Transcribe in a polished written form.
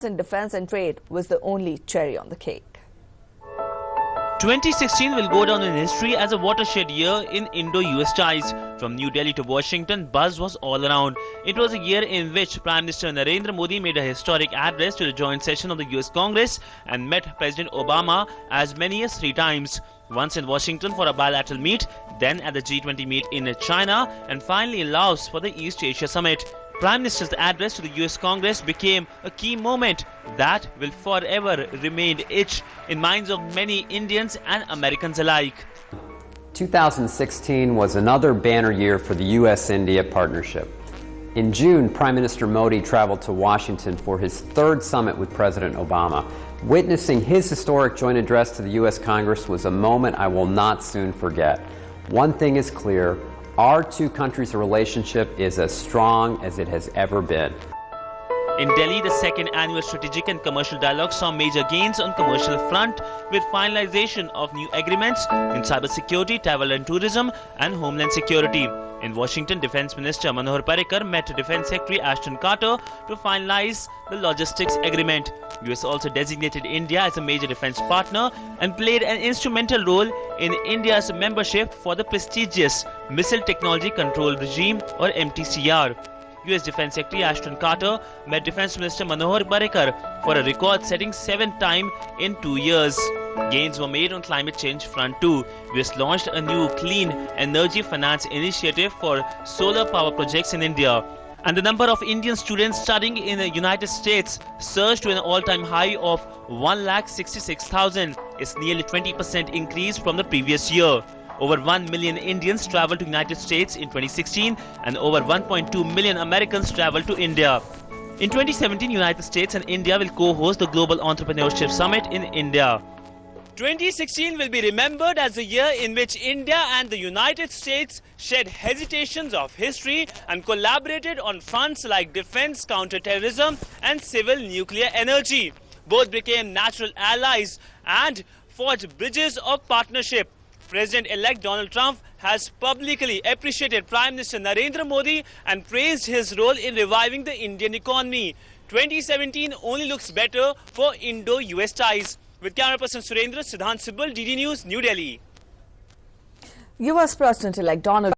in defense and trade was the only cherry on the cake. 2016 will go down in history as a watershed year in Indo-US ties. From New Delhi to Washington, buzz was all around. It was a year in which Prime Minister Narendra Modi made a historic address to the joint session of the US Congress and met President Obama as many as 3 times. Once in Washington for a bilateral meet, then at the G20 meet in China, and finally in Laos for the East Asia Summit. Prime Minister's address to the US Congress became a key moment that will forever remain etched in minds of many Indians and Americans alike. 2016 was another banner year for the US-India partnership. In June, Prime Minister Modi traveled to Washington for his 3rd summit with President Obama. Witnessing his historic joint address to the US Congress was a moment I will not soon forget. One thing is clear. Our two countries' relationship is as strong as it has ever been. In Delhi, the 2nd annual strategic and commercial dialogue saw major gains on commercial front with finalization of new agreements in cybersecurity, travel and tourism and homeland security. In Washington, Defense Minister Manohar Parrikar met Defense Secretary Ashton Carter to finalize the logistics agreement. US also designated India as a major defense partner and played an instrumental role in India's membership for the prestigious Missile Technology Control Regime or MTCR. US Defense Secretary Ashton Carter met Defense Minister Manohar Parrikar for a record-setting 7th time in 2 years. Gains were made on climate change front too. US launched a new clean energy finance initiative for solar power projects in India. And the number of Indian students studying in the United States surged to an all-time high of 1,66,000. It's nearly 20% increase from the previous year. Over 1 million Indians traveled to the United States in 2016 and over 1.2 million Americans traveled to India. In 2017, United States and India will co-host the Global Entrepreneurship Summit in India. 2016 will be remembered as the year in which India and the United States shed hesitations of history and collaborated on fronts like defense, counter-terrorism and civil nuclear energy. Both became natural allies and forged bridges of partnership. President-elect Donald Trump has publicly appreciated Prime Minister Narendra Modi and praised his role in reviving the Indian economy. 2017 only looks better for Indo-US ties. With camera person Surendra, Siddhant Sibal, DD News, New Delhi. US President-elect Donald